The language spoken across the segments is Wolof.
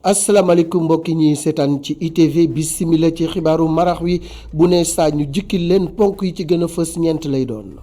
asalaamaaleykum mbokki ñi seetaan ci ITV bisimila ci xibaaru marax wi bu ne saa ñu jikkil leen ponk yi ci gën a fës ñeent lay doon.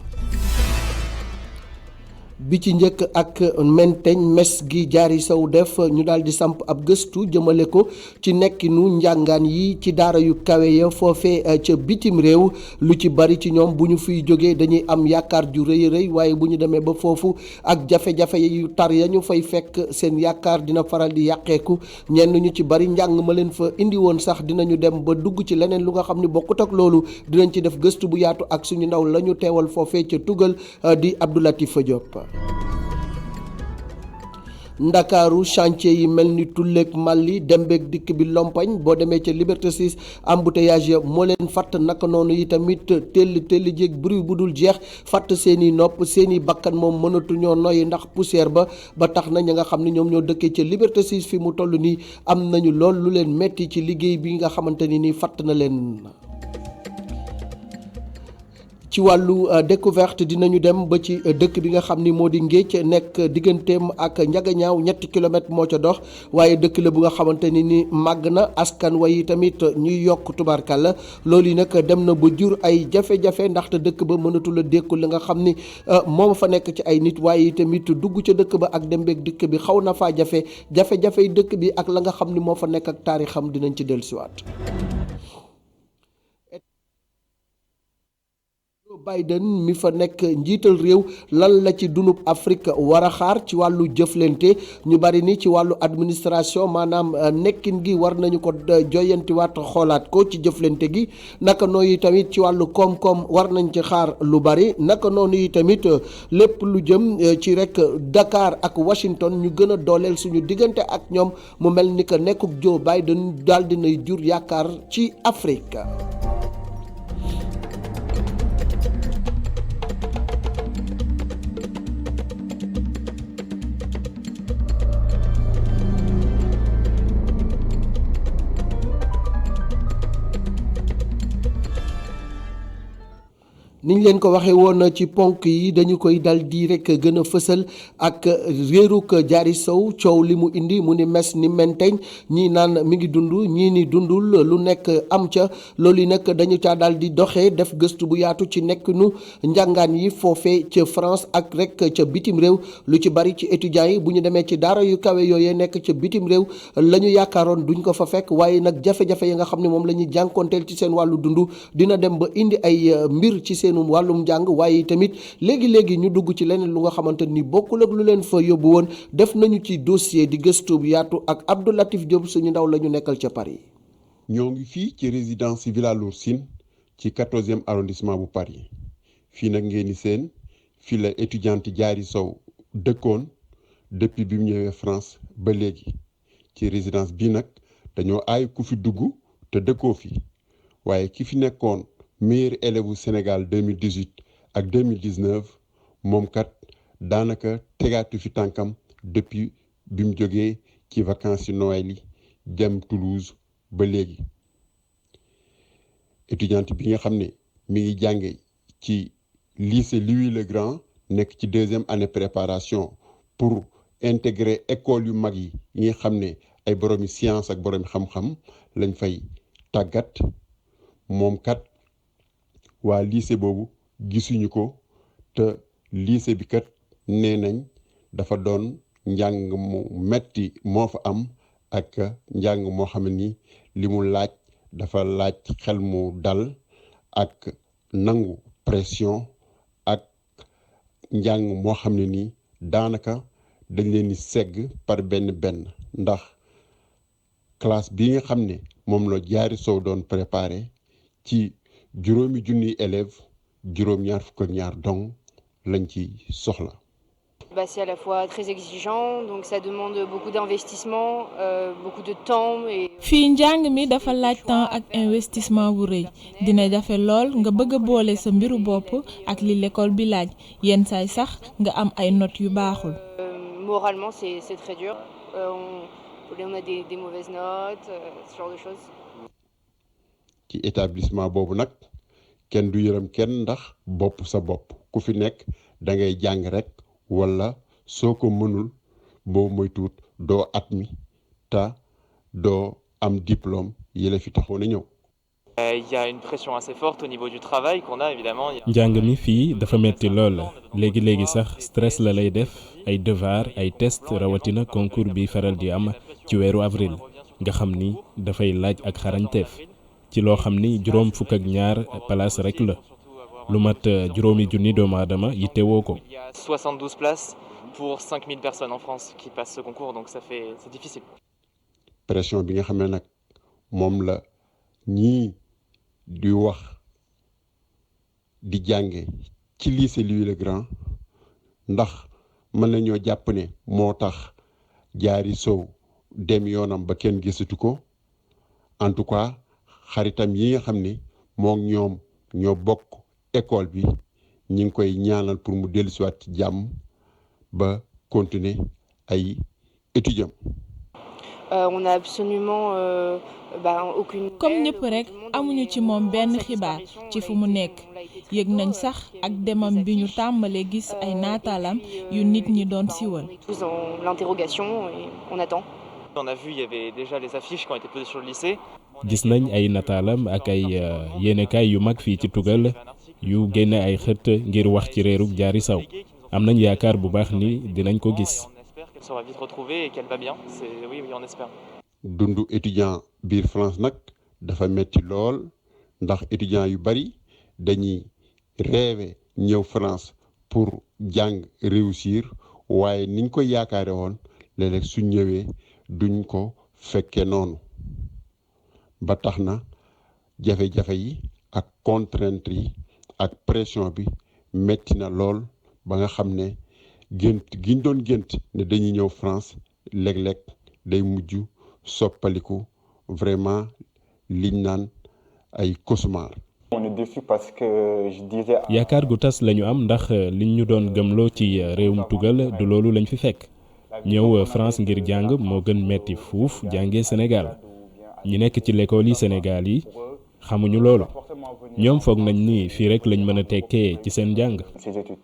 bi ci njëkk ak menteñ mes gi jaari sow def ñu daal di samp ab gëstu jëmale ko ci nekkinu njàngaan yi ci daara yu kawe ya foofe ca bitim réew lu ci bari ci ñoom bu ñu fiy jógee dañuy am yaakaar ju rëy rëy waaye bu ñu demee ba foofu ak jafe-jafe yu tar ya ñu fay fekk seen yaakaar dina faral di yàqeeku ñenn ñu ci bari njàng ma leen fa indi woon sax dinañu dem ba dugg ci leneen lu nga xam ni bokkut ak loolu dinañ ci def gëstu bu yaatu ak suñu ndaw la ñu teewal foofee ca tugal di Abdou Latif Diop. ndakaaru chantier yi mel ni tulleeg Mali dembeeg dikk bi lompañ boo demee ca Liberté 6 embouteillage ya moo leen fatt naka noonu yi tamit telli jéeg bruit bu dul jeex fatt seeni nopp seeni bakkan moom mënatuñoo noyyi ndax poussière ba tax na ña nga xam ne ñoom ñoo dëkkee ca Liberté 6 fi mu toll nii am nañu lool lu leen metti ci liggéey bi nga xamante ni nii fatt na leen. ci wàllu découverte dinañu dem ba ci dëkk bi nga xam ni moo di Ngéej nekk digganteem ak Njagañaaw 3 kilomètres moo ca dox waaye dëkk la bu nga xamante ni màgg na askan wa yi tamit ñuy yokk tubaarkàlla loolu yi nag dem na ba jur ay jafe-jafe ndaxte dëkk ba mënatul a dékku li nga xam ni moom fa nekk ci ay nit waaye tamit dugg ca dëkk ba ak dem beeg dëkk bi xaw na faa jafe-jafe dëkk bi ak la nga xam ni moo fa nekk ak taarixam dinañ ci dellusiwaat. Biden mi fa nekk njiital réew lan la ci dunub Afrique war a xaar ci wàllu jëflante ñu bari ni ci wàllu administration maanaam nekkin gi war nañu ko joyantiwaat xoolaat ko ci jëflante gi naka noonu yi tamit ci wàllu koom-koom war nañ ci xaar lu bari naka noonu yi tamit lépp lu jëm ci rek Dakar ak Washington ñu gën a dooleel suñu diggante ak ñoom mu mel ni que nekkuk Joe Biden daal dinay jur yaakaar ci Afrique. niñ leen ko waxee woon ci ponk yi dañu koy dal di rek gën a fësal ak réeruk Diary Sow coow li mu indi mu ni mes ni menteñ ñii naan mi ngi dund ñii ni dundul lu nekk am ca loolu yi nag dañu caa daal di doxee def gëstu bu yaatu ci nekkinu njàngaan yi foofee ca France ak rek ca bitim réew lu ci bari ci étudiants yi bu ñu demee ci daara yu kawe yooyee nekk ca bitim réew la ñu yaakaaroon duñ ko fa fekk waaye nag jafe-jafe yi nga xam ne moom la ñuy jànkoonteel ci seen wàllu dund dina dem ba indi ay mbir ci seen wàllum njàng waaye tamit léegi-léegi ñu dugg ci leneen lu nga xamante ni bokkul ak lu leen fa yóbbu woon def nañu ci dossier di gëstu bu yaatu ak Abdou Latif Diop suñu ndaw la ñu nekkal ca Paris. ñoo ngi fii ci résidence Villalourcine ci 14e arrondissement bu Paris fii nag ngeen di seen fii la étudiante Diary Sow dëkkoon depuis bi mu ñëwee France ba léegi ci résidence bi nag dañoo aay ku fi dugg te dëkkoo fi waaye ki fi nekkoon meilleur élève bu Sénégal 2018 ak 2019 moom kat daanaka tegaatu fi tànkam depuis bi mu jógee ci vacances yu Noël yi dem Toulouse ba léegi étudiante bi nga xam ne mi ngi jànge ci lycée Louis le Grand nekk ci 2e année préparation pour intégrer école yu mag yi nga xam ne ay boroomi science ak boroomi xam-xam lañ fay tàggat moom kat waa lycée boobu gisuñu ko te lycée bi kat nee nañ dafa doon njàng mu metti moo fa am ak njàng moo xam ne ni li mu laaj dafa laaj xel mu dal ak nangu pression ak njàng moo xam ne ni daanaka dañ leen di segg par benn ndax classe bi nga xam ne moom la Diary Sow doon préparé ci juróomi junniy élèves juróom-ñaar fukk ak ñaar dong lañ ci soxla. C'est à la fois très exigeant, donc ça demande beaucoup d'investissement, beaucoup de temps et. fii njàng mi dafa laaj temps ak investissement bu rëy dina jafe lool nga bëgg a boole sa mbiru bopp ak li l'école bi laaj yenn saay sax nga am ay notes yu baaxul. Moralement c'est très dur. On a des mauvaises notes, ce genre de choses. ci établissement boobu nag kenn du yërëm kenn ndax bopp sa bopp ku fi nekk da ngay jàng rek wala soo ko mënul boo moytuwut doo admis te doo am diplôme yi la fi taxoon a ñëw. Il y a une pression assez forte au niveau du travail qu'on a évidemment. njàng mi fii dafa metti lool léegi sax stress la lay def ay devoir ay test rawatina concours bi faral di am ci weeru avril nga xam ni dafay laaj ak xarañteef ci loo xam ni 62 place rek la lu mat juróomi junni doomu aadama yittewoo ko. Il y a 72 places pour 5000 personnes en France qui passent ce concours, donc c'est difficile. pression bi nga xam ne nag moom la ñii di wax di jànge ci lycée Louis le Grand ndax mën nañoo jàpp ne moo tax Diary Sow dem yoonam ba kenn gisatu ko en tout cas xaritam yi nga xam ni moom ñoom ñoo bokk école bi ñi ngi koy ñaanal pour mu dellusiwaat ci jàmm ba continuer ay étudiants. On a absolument aucune. comme ñëpp rek amuñu ci moom benn xibaar ci fu mu nekk yëg nañ sax ak demam bi ñu tàmbalee gis ay naataalam yu nit ñi doon siwal. Tous dans l'interrogation et on attend. On a vu, il y avait déjà les affiches qui ont été posées sur le lycée. gis nañ ay nataalam ak ay yéenekaay yu mag fii ci Tugal yu génne ay xët ngir wax ci réerug Diary Sow am nañ yaakaar bu baax ni dinañ ko gis. Elle sera vite retrouvée et qu'elle va bien. Oui, on espère. dundu étudiant biir France nag dafa metti lool ndax étudiant yu bari dañuy rêver ñëw France pour jàng réussir waaye niñ ko yaakaare woon léeg-léeg su ñëwee duñ ko fekke noonu ba tax na jafe-jafe yi ak contrainte yi ak pression bi metti na lool ba nga xam ne gént giñ doon gént ne dañuy ñëw France léeg-léeg day mujj soppaliku vraiment liñ naan ay cauchemar. On est déçu parce que je disais. yaakaar gu tas lañu am ndax liñ ñu doon gëmloo ci réewum Tugal du loolu lañ fi fekk ñëw France ngir jàng moo gën metti fuuf jàngee Sénégal ñi nekk ci l'école yi Sénégal yi xamuñu loolu ñoom foog nañ ni fii rek lañ mën a tekkee ci seen jàng.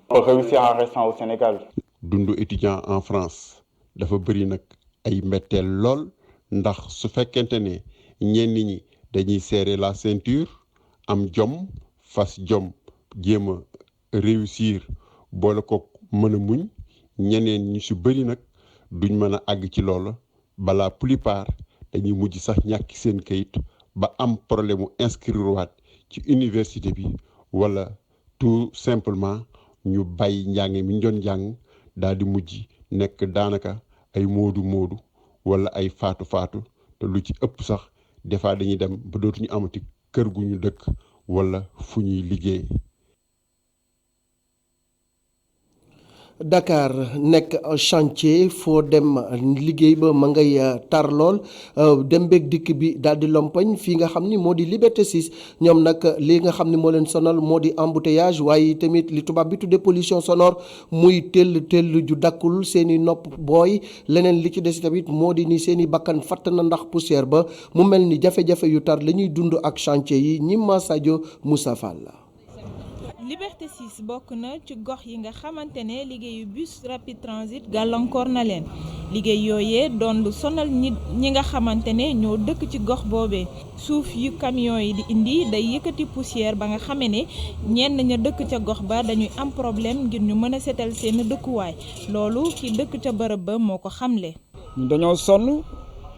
Pour réussir en restant au Sénégal. dundu étudiant en France dafa bëri nag ay mbetteel lool ndax su fekkente ne ñenn ñi dañuy serrer la ceinture am jom fas jom jéem a réussir boole ko mën a muñ ñeneen ñi su bëri nag duñ mën a àgg ci loolu ba la plupart dañuy mujj sax ñàkk seen kayit ba am problème mu inscrire waat ci université bi wala tout simplement ñu bàyyi njàng mi ñu doon jàng daal di mujj nekk daanaka ay moodu wala ay faatu te lu ci ëpp sax des fois dañuy dem ba dootuñu amati kër gu ñu dëkk wala fu ñuy liggéey. Dakar nekk chantier foo dem liggéey ba ma ngay tar lool dem beeg dikk bi daal di lompañ fii nga xam ni moo di Liberté 6 ñoom nag li nga xam ni moo leen sonal moo di embouteillage waaye tamit li tubaab bi tuddee pollution sonore muy tell ju dakkul seen i nopp booy leneen li ci des tamit moo di ni seen i bakkan fatt na ndax poussière ba mu mel ni jafe-jafe yu tar la ñuy dund ak chantier yi ñi ma Sadio Moussa Fall la. Liberté 6 bokk na ci gox yi nga xamante ne liggéeyu bus rapide transit gàllankoor na leen liggéey yooyee doon lu sonal ñi nga xamante ne ñoo dëkk ci gox boobee suuf yu camion yi di indi day yëkkati poussière ba nga xame ne ñenn ña dëkk ca gox ba dañuy am problème ngir ñu mën a setal seen dëkkuwaay loolu ki dëkk ca bërëb ba moo ko xamle. dañoo sonn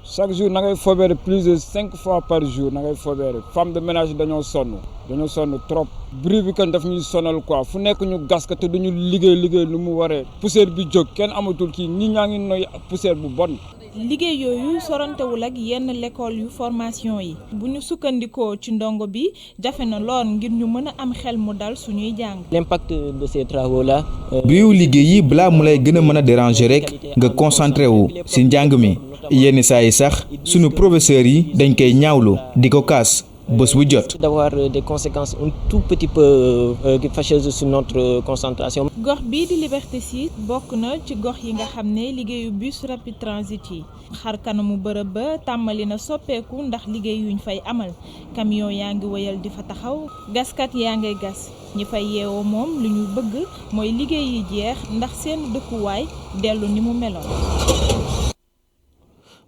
chaque jour na ngay fobeere plus de 5 fois par jour na ngay fobeere femme de ménage dañoo sonn trop bruit bi kan daf ñuy sonal quoi fu nekk ñu gas ko te duñu liggéey lu mu waree poussière bi jóg kenn amatul kii nit ñaa ngi noy poussière bu bon. liggéey yooyu sorantewul ak yenn l'école yu formation yi bu ñu sukkandikoo ci ndongo bi jafe na lool ngir ñu mën a am xel mu dal suñuy jàng. l'impact de ces travaux là. biiw liggéey yi balaa mu lay gën a mën a déranger rek nga concentré wu ci njàng mi yenn saa yi sax suñu professeurs yi dañ koy ñaawlu di ko kaas bés bu jot. d'avoir des conséquences un tout petit peu fâcheuses sur notre concentration. gox bii di Liberté 6 bokk na ci gox yi nga xam ne liggéeyu bus rapide transit yi xar kanamu bërëb ba tàmbali na soppeeku ndax liggéey yuñ fay amal camion yaa ngi wëyal di fa taxaw gaskat yaa ngay gas ñi fay yeewoo moom li ñu bëgg mooy liggéey yi jeex ndax seen dëkkuwaay dellu ni mu meloon.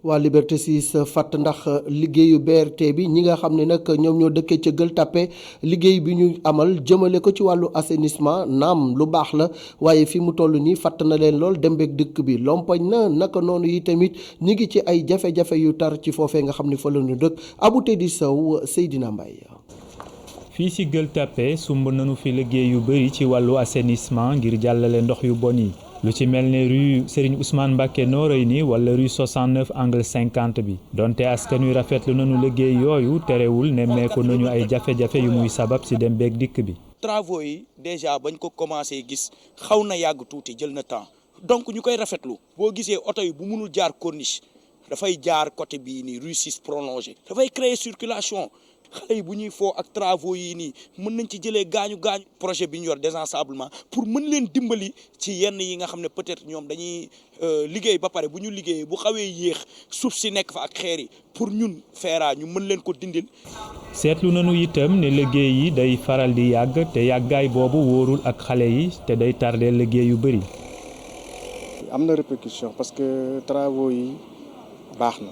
waa Liberté 6 fàtt ndax liggéeyu BRT bi ñi nga xam ne nag ñoom ñoo dëkkee ca Gueule Tapée liggéey bi ñu amal jëmale ko ci wàllu assainissement naam lu baax la waaye fi mu toll nii fàtt na leen lool dem beeg dëkk bi lompañ na naka noonu yi tamit ñi ngi ci ay jafe-jafe yu tar ci foofee nga xam ne fa la ñu dëkk Abou Tedi Sow Seydina Mbaye. fii ci Gueule Tapée sumb nañu fi liggéey yu bëri ci wàllu assainissement ngir jàllale ndox yu bon yi. lu ci mel ne rue Serigne Ousmane Mbacké Noreyni wala rue 69 angle 50 bi donte askan wi rafetlu nañu liggéey yooyu terewul nemmeeku nañu ay jafe-jafe yu muy sabab ci dem beeg dikk bi. travaux yi déjà bañ ko commencé gis xaw na yàgg tuuti jël na temps donc ñu koy rafetlu boo gisee oto yi bu mënul jaar corniche dafay jaar côté bii nii rue 6 prolongé dafay créer circulation. xale yi bu ñuy foo ak travaux yi nii mën nañ ci jëlee gaañu projet bi ñu yor désensablement pour mën leen dimbali ci yenn yi nga xam ne peut-être ñoom dañuy liggéey ba pare bu ñu liggéeyee bu xawee yéex suuf si nekk fa ak xeer yi pour ñun feera ñu mën leen ko dindil. seetlu nañu itam ne liggéey yi day faral di yàgg te yàggaay boobu wóorul ak xale yi te day tardé liggéey yu bëri. am na répercussion parce que travaux yi baax na.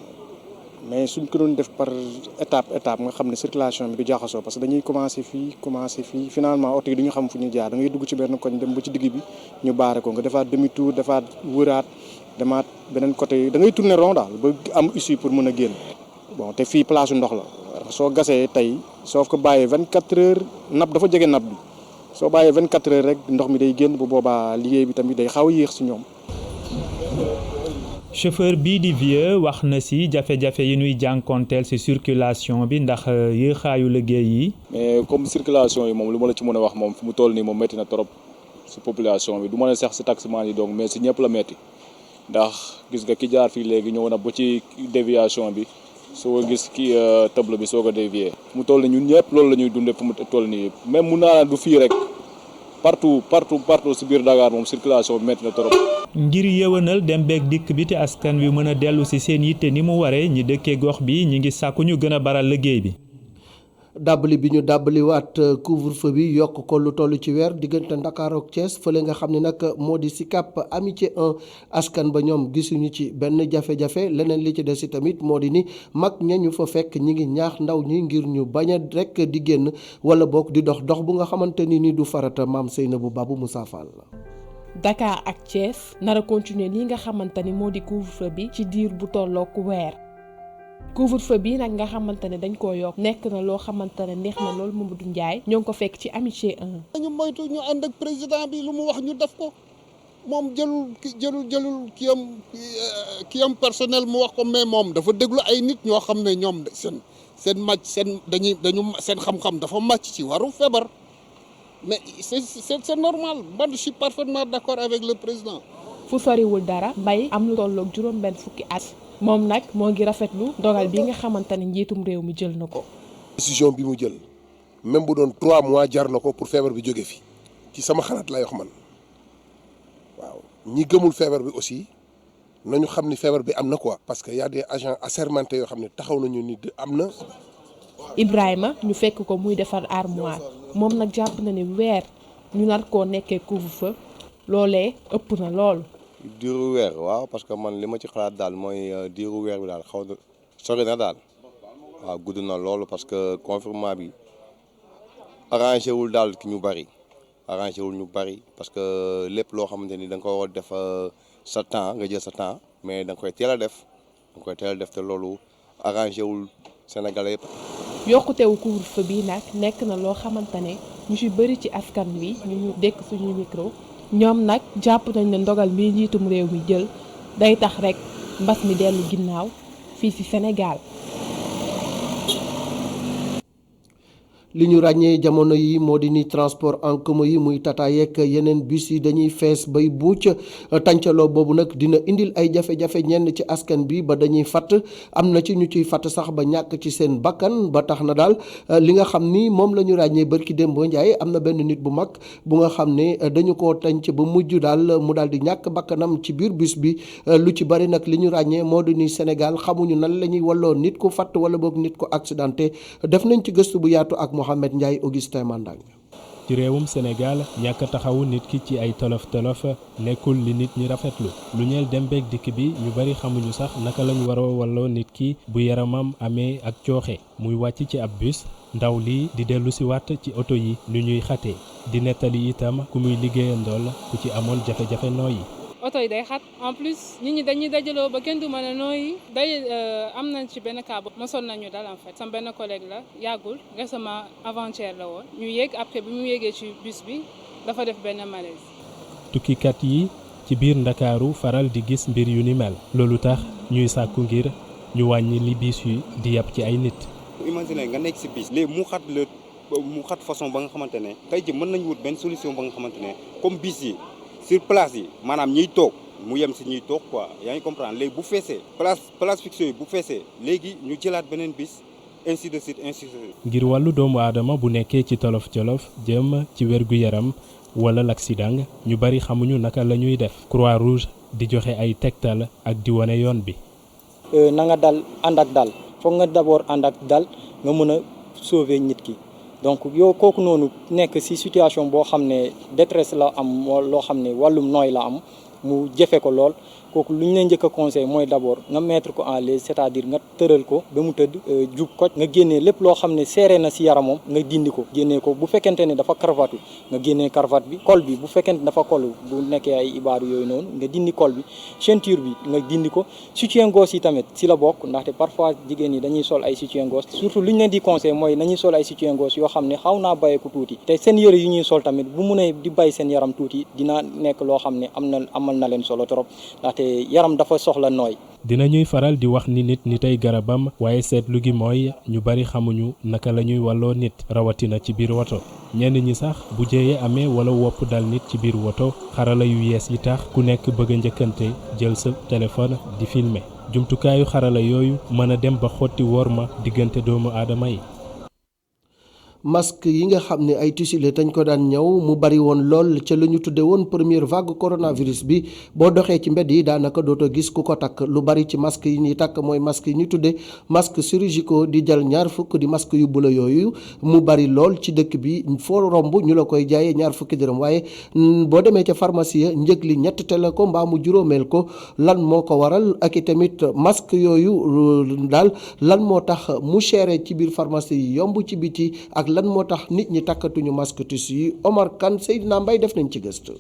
mais suñ ko doon def par étape nga xam ne circulation bi du jaxasoo parce que dañuy commencer fii finalement oto yi du ñu xam fu ñu jaar da ngay dugg ci benn koñ dem ba ci digg bi ñu baare ko nga defaat demi tour defaat wëraat demaat beneen côté da ngay tourner rond daal ba am issue pour mën a génn bon te fii place ndox la soo gasee tey soo ko bàyyee 24 heures napp dafa jege napp bi soo bàyyee 24 heures rek ndox mi day génn bu boobaa liggéey bi tamit day xaw a yéex si ñoom. chauffeur bii di vieux wax na ci jafe-jafe yi ñuy jànkonteel ci circulation bi ndax yéexaayu liggéey yi. mais comme circulation yi moom lu ma la ci mën a wax moom fu mu toll nii moom métti na trop ci population bi du mën a sax ci taximan yi donc mais ci ñëpp la métti ndax gis nga ki jaar fii léegi ñëw na ba ci déviation bi soo gis ki table bi soo ko dévier fu mu toll nii ñun ñëpp loolu la ñuy dundee fu mu toll nii même mun naa du fii rek partout ci biir Dakar moom circulation bi métti na trop. ngir yëwanal dem beeg dikk bi te askan wi mën a dellu ci seen yitte ni mu waree ñi dëkkee gox bi ñi ngi sàkku ñu gën a baral liggéey bi. dàbbali bi ñu dàbbaliwaat couvre-feu bi yokk ko lu toll ci weer diggante Ndakaaru ak Thiès fële nga xam ne nag moo di Sicap Amitié 1 askan ba ñoom gisuñu ci benn jafe-jafe leneen li ci des i tamit moo di ni mag ñañu fa fekk ñi ngi ñaax ndaw ñi ngir ñu bañ a rek di génn wala boog di dox bu nga xamante ni du farata maam Seynabou Babou Moussa Fall. Dakar ak Thiès nar a continuer lii nga xamante ni moo di couvre-feu bi ci diir bu tollook weer couvre-feu bi nag nga xamante ne dañ koo yokk nekk na loo xamante ne neex na loolu Mamadou Ndiaye ñoo ngi ko fekk ci Amitié 1. ñu moytu ñu ànd ak président bi lu mu wax ñu def ko moom jëlul ki am personnel mu wax ko mais moom dafa déglu ay nit ñoo xam ne ñoom seen màcc seen xam-xam dafa màcc ci waru feebar. mais c'est normal man je suis parfaitement d'accord avec le président. fu soriwul dara mbay am lu tolloog juróom-benn fukki at moom nag moo ngi rafetlu dogal bi nga xamante ne njiitum réew mi jël na ko. décision bi mu jël même bu doon 3 mois jar na ko pour feebar bi jóge fi ci sama xalaat lay wax man waaw ñi gëmul feebar bi aussi nañu xam ni feebar bi am na quoi. parce que y a des agents assermentés yoo xam ne taxaw nañu ni am na. Ibrahima ñu fekk ko muy defar armoire moom nag jàpp na ne weer ñu nar koo nekkee couvre-feu loolee ëpp na lool. diiru weer waaw parce que man li ma ci xalaat daal mooy diiru weer bi daal xaw na sori na daal waaw gudd na loolu parce que confinement bi arrangé wul daal ki ñu bari parce que lépp loo xamante ni da nga ko war def sa temps nga jël sa temps mais da nga koy teel a def te loolu arrangé wul Sénégalais yëpp. yokkutewu couvre-feu bi nag nekk na loo xamante ne ñu ci bëri ci askan wi ñu dékk suñu micro ñoom nag jàpp nañ ne ndogal bi njiitum réew mi jël day tax rek mbas mi dellu ginnaaw fii ci Sénégal. li ñu ràññee jamono yi moo di ni transport en commun yi muy tata yeeg yeneen bus yi dañuy fees bay buuc tàncaloo boobu nag dina indil ay jafe-jafe ñenn ci askan bi ba dañuy fatt am na ci ñu ciy fatt sax ba ñàkk ci seen bakkan ba tax na daal li nga xam ni moom la ñu ràññee barki Dembo Ndiaye am na benn nit bu mag bu nga xam ne dañu koo tànc ba mujj daal mu daal di ñàkk bakkanam ci biir bus bi lu ci bari nag li ñu ràññee moo di ni Sénégal xamuñu nan la ñuy walloo nit ku fatt wala boog nit ko accidenté def nañ ci gëstu bu yaatu ak Mohamed Ndiaye Augustin Mandang. ci réewum Sénégal ñàkk taxawu nit ki ci ay tolof-tolof nekkul li nit ñi rafetlu lu ñeel dem beeg dikk bi ñu bari xamuñu sax naka lañ war a walloo nit ki bu yaramam amee ak cooxe muy wàcc ci ab bus ndaw lii di dellu si waat ci oto yi nu ñuy xatee di nettali itam ku muy liggéeyandool ku ci amoon jafe-jafe nooyi. oto yi day xat en plus nit ñi dañuy dajaloo ba kenn du mën a nooyi am nañ ci benn cas mosoon nañu dal en fait sama benn collègue la yàggul récemment avant-hier la woon ñu yéeg après bi mu yéegee ci bus bi dafa def benn malaise. tukkikat yi ci biir Ndakaaru faral di gis mbir yu ni mel loolu tax ñuy sàkku ngir ñu wàññi li bis yi di yàpp ci ay nit. imagine nga nekk ci bis léegi mu xat façon ba nga xamante ne tey ji mën nañu wut benn solution ba nga xamante ne comme bis yi sur place yi maanaam ñiy toog mu yem si ñuy toog quoi yaa ngi comprendre léegi bu feesee place fixe yi bu feesee léegi ñu jëlaat beneen bis ainsi de suite ainsi de suite. ngir wàllu doomu aadama bu nekkee ci tolof-tolof jëm ci wér-gu-yaram wala l'accident ñu bari xamuñu naka la ñuy def Croix-Rouge di joxe ay tegtal ak di wane yoon bi. na nga dal ànd ak dal foog nga d'abord ànd ak dal nga mën a sauver nit ki. donc yow kooku noonu nekk ci situation boo xam ne détresse la am loo xam ne wàllum nooy la am mu jafe ko lool kooku lu ñu leen njëkk a conseil mooy d'abord nga mettre ko en l'aise c'est-à-dire nga tëral ko ba mu tëdd jub ko nga génnee lépp loo xam ne seere na ci yaramam nga dindi ko génnee ko bu fekkente ne dafa cravate nga génnee cravate bi col bi bu fekkente dafa col bu nekkee ay ibaaru yooyu noonu nga dindi col bi ceinture bi nga dindi ko soutien-gorge yi tamit ci la bokk ndaxte parfois jigéen ñi dañuy sol ay soutien-gorge surtout lu ñu leen di conseil mooy nañuy sol ay soutien-gorge yoo xam ne xaw naa bàyyeeku tuuti te seen yëre yu ñuy sol tamit bu mun a di bàyyi seen yaram tuuti dina nekk loo xam ne amal na leen solo trop ndaxte yaram dafa soxla nooy. dina ñuy faral di wax ni nit ni tey garabam waaye seetlu gi mooy ñu bari xamuñu naka la ñuy walloo nit rawatina ci biir woto ñenn ñi sax bu jëyee amee wala wopp dal nit ci biir woto xarala yu yees yi tax ku nekk bëgg a njëkkante jël sa téléphone di filmer jumtukaayu xarala yooyu mën a dem ba xotti worma diggante doomu aadama yi. masque yi nga xam ne ay tissu la dañ ko daan ñëw mu bari woon lool ca la ñu tudde woon première vague coronavirus bi boo doxee ci mbedd yi daanaka dootoo gis ku ko takk lu bari ci masque yi ñuy takk mooy masque yi ñu tudde masque chirurgicaux di jël ñaar fukk di masque yu bula yooyu mu bari lool ci dëkk bi foo romb ñu la koy jaayee ñaar fukki dërëm waaye boo demee ca pharmacie ya njëg li ñett tele ko mbaa mu juróomeel ko lan moo ko waral ak i tamit masque yooyu daal lan moo tax mu chéré ci biir pharmacie yi yomb ci biti ak lan moo tax nit ñi takkatuñu masque tissu yi Omar Kane Seydina Mbaye def nañ ci gëstu.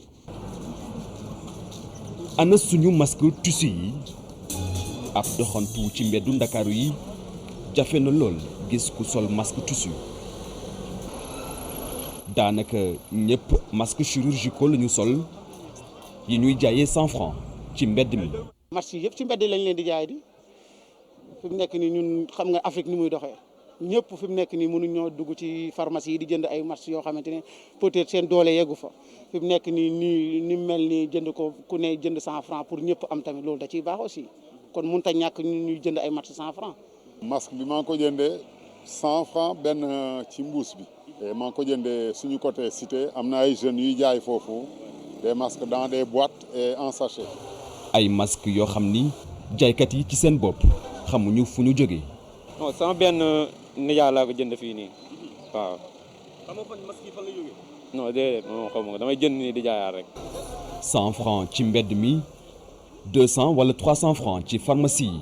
ana suñu masque tissu yi ab doxantu ci mbeddu Ndakaaru yi jafe na lool gis ku sol masque tissu daanaka ñëpp masque chirurgicaux la ñu sol yi ñuy jaayee 100 francs ci mbedd mi. masque yi yëpp ci mbedd lañ leen di jaay di fi mu nekk nii ñun xam nga Afrique ni muy doxee. ñëpp fi mu nekk nii mënuñoo dugg ci pharmacie yi di jënd ay masques yoo xamante ne peut-être seen doole yeggu fa fi mu nekk nii ni mel ni jënd ko ku ne jënd 100 francs pour ñëpp am tamit loolu da ciy baax aussi kon mënut a ñàkk ñuy jënd ay masques 100 francs. masque bi maa ngi ko jëndee 100 francs benn ci mbuus bi. et maa ngi ko jëndee suñu côté cité am na ay jeunes yuy jaay foofu des masques dans des boîtes et en sachet. ay masques yoo xam ni jaaykat yi ci seen bopp xamuñu fu ñu jógee. non sama benn nijaay laa ko jënd fii nii waaw. xamoo fan masque yi fan la jógee. non déedéet moom xaw ma ko damay jënd nii di jaayaat rek. 100 francs ci mbedd mi 200 wala 300 francs ci pharmacie yi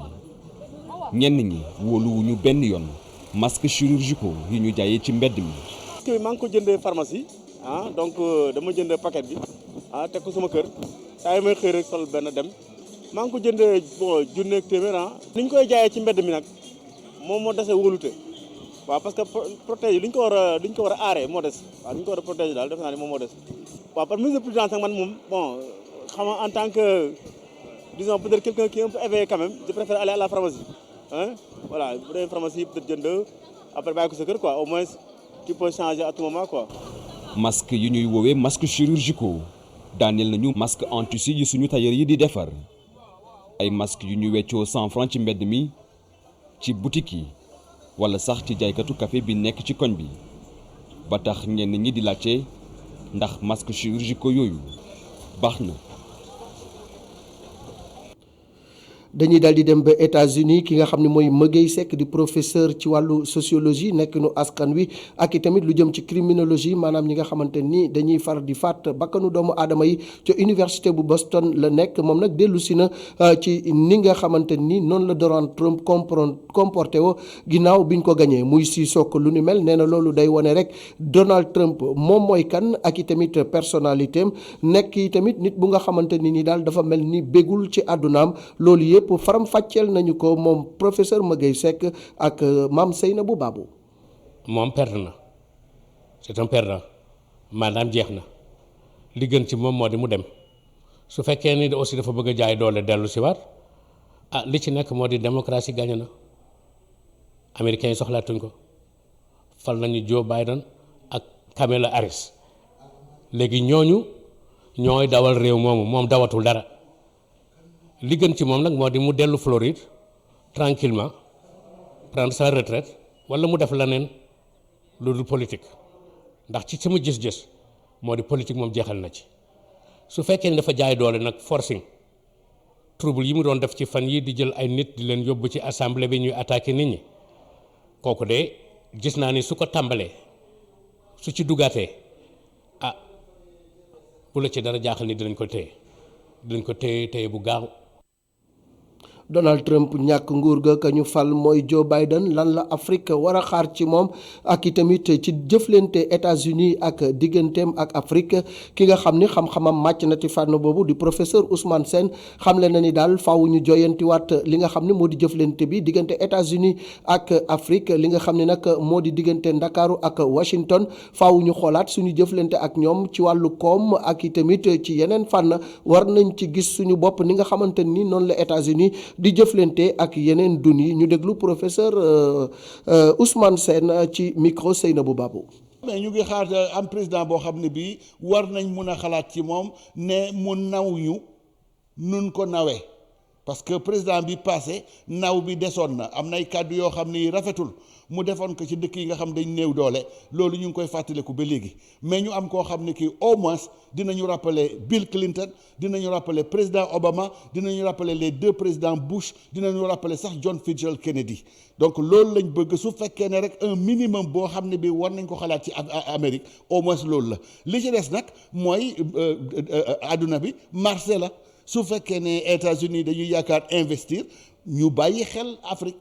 ñenn ñi wóoluwuñu benn yoon masque chirurgicaux yi ñu jaayee ci mbedd mi. masque bi maa ngi ko jëndee pharmacie donc dama jënd paquet bi teg ko sama kër saa yi may xëy rek sol benn dem maa ngi ko jëndee bon junneeg téeméer ni ñu koy jaayee ci mbedd mi nag. moom moo dese wóolute waaw parce que protéger li ñu ko war a aaree moo des waaw li ñu ko war a protéger daal defe naa ni moom moo des waaw par mesure de prudence nag man moom bon xam nga en tant que disons peut-être quelqu'un qui est un peu éveillé quand même je préfère aller à la pharmacie voilà bu dee pharmacie peut-être jënd après bàyyi ko sa kër quoi au moins tu peux changer à tout moment quoi. masque yi ñuy woowee masque chirurgicaux daaneel nañu masque en tissu yi suñu tailleur yi di defar ay masque yu ñu weccoo 100 francs ci mbedd mi. ci boutique yi wala sax ci jaaykatu café bi nekk ci koñ bi ba tax ñenn ñi di laajte ndax masque chirurgicaux yooyu baax na. dañuy daal di dem ba États-Unis ki nga xam ne mooy Mëgey Seck di professeur ci wàllu sociologie nekk nu askan wi ak i tamit lu jëm ci criminologie maanaam ñi nga xamante ni dañuy far di faat bakkanu doomu aadama yi ca université bu Boston la nekk moom nag dellu si na ci ni nga xamante ni noonu la Donald Trump comporté woo ginnaaw biñ ko gañee muy si sook lu ni mel nee na loolu day wane rek Donald Trump moom mooy kan ak i tamit personnalité am nekk i tamit nit bu nga xamante ni daal dafa mel ni bégul ci àddunaam loolu yëpp faram fàcceel nañu ko moom professeur Mëgey Seck ak Mame Seynabou Babou. moom perdre na c'est un perdant maanaam jeex na li gën ci moom moo di mu dem su fekkee ni aussi dafa bëgg a jaay doole dellu si waat li ci nekk moo di démocratie gagné na américains yi soxlaatuñ ko fal nañu Joe Biden ak Kamala Harris léegi ñooñu ñooy dawal réew moomu moom dawatul dara li gën ci moom nag moo di mu dellu Floride tranquillement prendre sa retraite wala mu def leneen lu dul politique ndax ci sama gis-gis moo di politique moom jeexal na ci su fekkee ni dafa jaay doole nag forcing trouble yi mu doon def ci fan yi di jël ay nit di leen yóbbu ci assemblée bi ñuy attaquer nit ñi kooku de gis naa ni su ko tàmbalee su ci dugaatee bu la ci dara jaaxal ni dinañ ko téye bu gaaw. Donald Trump ñàkk nguur ga ka ñu fal mooy Joe Biden lan la Afrique war a xaar ci moom ak i tamit ci jëflante États-Unis ak digganteem ak Afrique ki nga xam ni xam-xamam màcc na ci fànn boobu di professeur Ousmane Sène xamle na ni daal faaw ñu joyantiwaat li nga xam ne moo di jëflante bi diggante États-Unis ak Afrique li nga xam ne nag moo di diggante Ndakaaru ak Washington faaw ñu xoolaat suñu jëflante ak ñoom ci wàllu koom ak i tamit ci yeneen fànn war nañ ci gis suñu bopp ni nga xamante ni noonu la États-Unis di jëflante ak yeneen dun yi ñu déglu professeur Ousmane Sène ci micro Seynabou Babou. mais ñu ngi xaar am président boo xam ne bii war nañ mun a xalaat ci moom ne mu naw ñu nun ko nawee parce que président bi passé naw bi desoon na am nay kàddu yoo xam ne rafetul mu defoon ko ci dëkk yi nga xam dañ néew doole loolu ñu ngi koy fàttaliku ba léegi mais ñu am koo xam ne kii au moins dinañu rappeler Bill Clinton dinañu rappeler président Obama dinañu rappeler les deux présidents Bush dinañu rappeler sax John Fitzgerald Kennedy donc loolu lañ bëgg su fekkee ne rek un minimum boo xam ne bi war nañ ko xalaat ci Amérique au moins loolu la li ci des nag mooy àdduna bi marché la su fekkee ne États-Unis dañuy yaakaar investir ñu bàyyi xel Afrique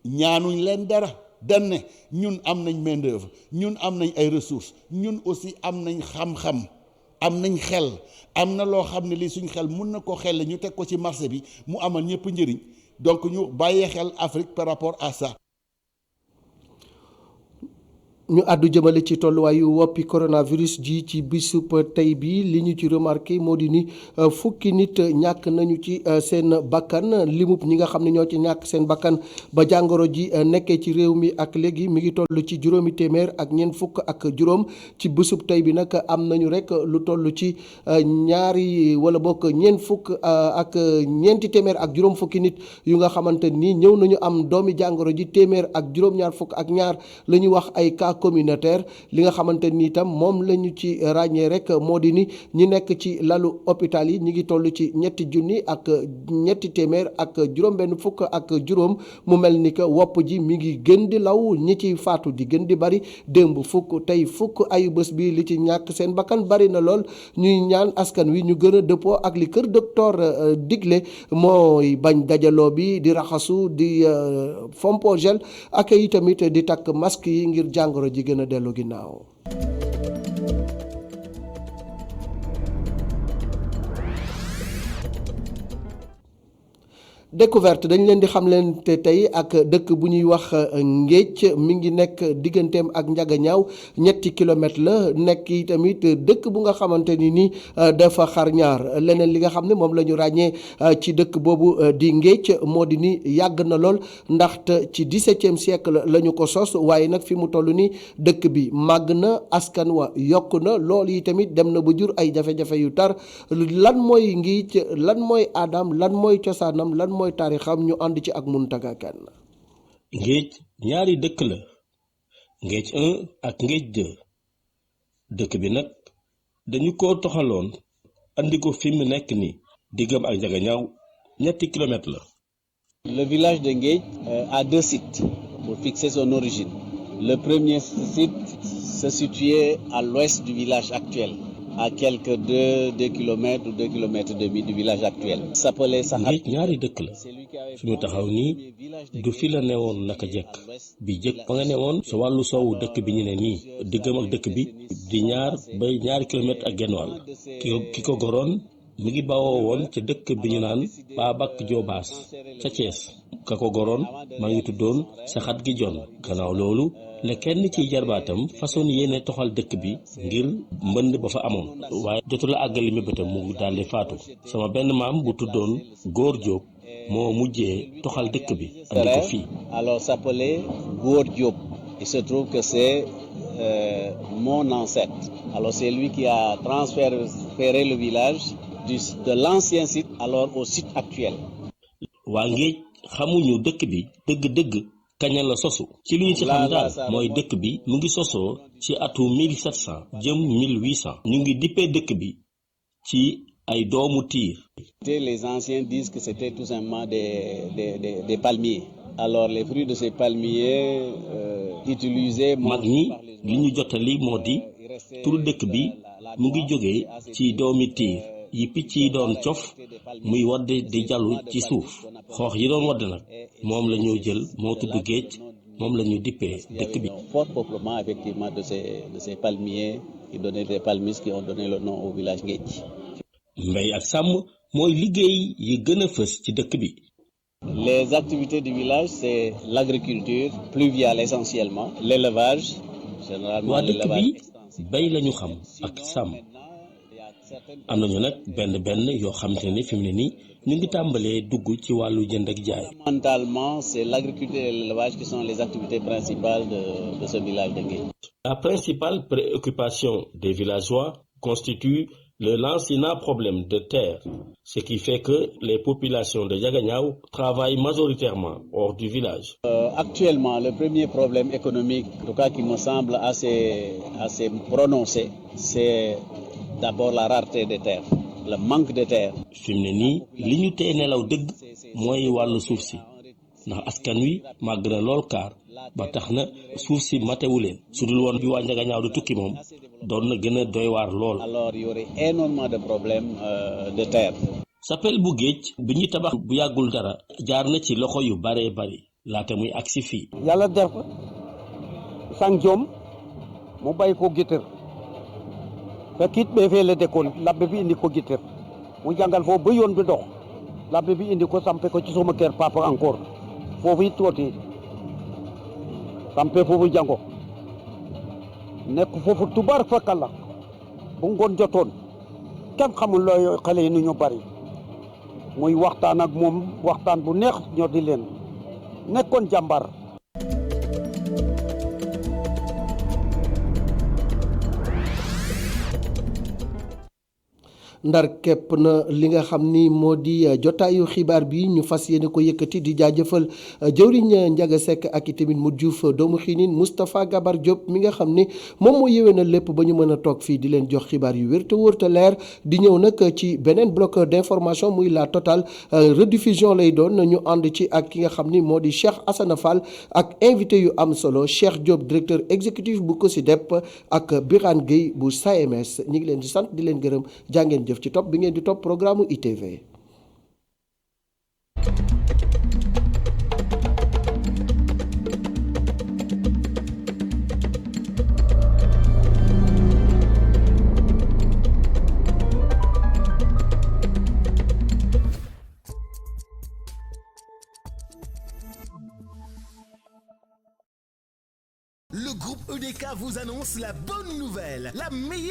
ñaanuñ leen dara dañ ne ñun am nañ main d'œuvre ñun am nañ ay ressources ñun aussi am nañ xam-xam am nañ xel am na loo xam ne lii suñ xel mun na ko xel ñu teg ko ci marché bi mu amal ñëpp njëriñ donc ñu bàyyee xel Afrique par rapport à ça. ñu àddu jëmale ci tolluwaayu woppi coronavirus ji ci bisub tey bi li ñu ci remarqué moo di ni fukki nit ñàkk nañu ci seen bakkan limub ñi nga xam ne ñoo ci ñàkk seen bakkan ba jàngoro ji nekkee ci réew mi ak léegi mi ngi toll ci juróomi téeméer ak ñeent fukk ak juróom ci bisub tey bi nag am nañu rek lu toll ci ñaari wala bokk ñeent fukk ak ñeenti téeméer ak juróom fukki nit yu nga xamante ni ñëw nañu am doomi jàngoro ji téeméer ak juróom-ñaar fukk ak ñaar la ñuy wax ay cas communautaire li nga xamante ni itam moom la ñu ci ràññee rek moo di ni ñi nekk ci lalu hôpital yi ñi ngi toll ci ñetti junni ak ñetti téeméer ak juróom-benn fukk ak juróom mu mel ni que wopp ji mi ngi gën di law ñi ci faatu di gën di bari démb fukk tey fukk ayu bés bi li ci ñàkk seen bakkan bari na lool ñuy ñaan askan wi ñu gën a dëppoo ak li kër docteur digle mooy bañ dajaloo bi di raxasu di fompo gel ak yi tamit di takk masque yi ngir jàngoro ji gën a dellu ginnaaw. découverte dañ leen di xam leen te tey ak dëkk bu ñuy wax Ngéej mi ngi nekk digganteem ak Njagañaaw 3 kilomètres la nekk yi tamit dëkk bu nga xamante ni nii dafa xar ñaar leneen li nga xam ne moom la ñu ràññee ci dëkk boobu di Ngéej moo di ni yàgg na lool ndaxte ci 17e siècle la ñu ko sos waaye nag fi mu toll ni dëkk bi màgg na askan wa yokk na lool yi tamit dem na ba jur ay jafe-jafe yu tar lan mooy Ngéej lan mooy aadam lan mooy cosaanam lan mooy taarixam ñu ànd ci ak Muntaga Kane. Ngéej ñaari dëkk la Ngéej 1 ak Ngéej 2 dëkk bi nag dañu ko toxaloon andi ko fi mu nekk ni diggam ak Njagañaaw ñetti kilomètres la. Le village de Nguédj a 2 sites pour fixer son origine. Le premier site se situait à l'ouest du village actuel, à quelques 2 kilomètres ou 2 kilomètres et demi du village actuel. S'appelait Saxat. Nguédj ñaari dëkk la fi mu taxaw nii du fi la newoon naka jekk bi jëkk fa nga newoon sa wàllu soowu dëkk bi ñu ne nii diggam ak dëkk bi di ñaari kilomètres ak genn wàll ki ko goroon mi ngi bawoo woon ca dëkk bi ñu naan Babak Diobaas ca Thiès ka ko goroon maa ngi tuddoon Saxat gi jon gannaaw loolu la kenn ciy jarbaatam façon yéene toxal dëkk bi ngir mbënd ba fa amoon waaye jotul a àggali mébétam mu daldi faatu sama benn maam bu tuddoon Góor Diop moo mujjee toxal dëkk bi andi ko fii. Alors s'appelait Góor Diop. Il se trouve que c'est mon ancêtre. Alors c'est lui qui a transféré le village de l'ancien site alors au site actuel. waa Nguédj xamuñu dëkk bi dëgg-dëgg kañ la sosu ci li ñu ci xam daal mooy dëkk bi mu ngi sosoo ci atu 1700 jëm 1800 ñu ngi dippee dëkk bi ci ay doomu tiir. Les anciens disent que c'était tout simplement des palmiers. Alors les fruits de ces palmiers utilisés. mag ñi li ñu jotali moo di turu dëkk bi mu ngi jógee ci doomi tiir yi picc yi doon cof muy wadd di jàllu ci suuf xoox yi doon wadd nag moom la ñu jël moo tudd Géej moom la ñu dippee dëkk bi. Fort peuplement effectivement de ces palmiers qui donnaient des palmiers qui ont donné le nom au village Géej. mbéy ak sàmm mooy liggéey yi gën a fës ci dëkk bi. Les activités du village c'est l'agriculture pluviale essentiellement, l'élevage généralement. waa dëkk bi bay lañu xam ak sàmm am nañu nag benn yoo xam te ne fi mu ne nii ñu ngi tàmbalee dugg ci wàllu jënd ak jaay. Fondamentalement c'est l'agriculture et l'élevage qui sont les activités principales de ce village de Nguédj. La principale préoccupation des villageois constitue le lancinant problème de terre, ce qui fait que les populations de Diaganiao travaillent majoritairement hors du village. Actuellement, le premier problème économique, en tout cas qui me semble assez prononcé, c'est d'abord la rareté des terres, le manque de terres. fi mu ne nii li ñu tee nelaw dëgg mooy wàllu suuf si ndax askan wi màgg na lool kaar ba tax na suuf si matewu leen su dul woon bi waa Diaganiao di tukki moom doon na gën a doy waar lool. Alors il y aurait énormément de problèmes de terre. Sapel bu Géej bi ñuy tabax bu yàggul dara jaar na ci loxo yu baree bari laata muy agsi fii. yàlla def sang joom mu bay ko gitër fekk it bee fee la dëkkoon labbe bi indi ko gitër mu jàngal foofu ba yoon bi dox labbe bi indi ko sampe ko ci sama kër papa encore foofu it tooti sampe foofu jàngo nekk foofu tubaar fakalla bu ngoon jotoon kenn xamul looy xale yi nu ñu bari muy waxtaan ak moom waxtaan bu neex ñoo di leen nekkoon jàmbar. ndar képp na li nga xam ni moo di jotaayu xibaar bi ñu fas yéene ko yëkkati di jaajëfal jëwriñ Ndiaga Seck ak i tamit mu Diouf doomu xiinin Moustapha Gabar Diop mi nga xam ni moom moo yewee na lépp ba ñu mën a toog fii di leen jox xibaar yu wér te wóor te leer di ñëw nag ci beneen bloc d'information muy la totale rediffusion lay doon ñu ànd ci ak ki nga xam ni moo di Cheikh Assane Fall ak invité yu am solo Cheikh Diop directeur exécutif bu COSYDEP ak Birane Gueye bu SAEMS ñi ngi leen di sant di leen gërëm jàngeen jëf ci topp bi ngeen di topp programme ITV. Le groupe EDK vous annonce la bonne nouvelle, la meilleure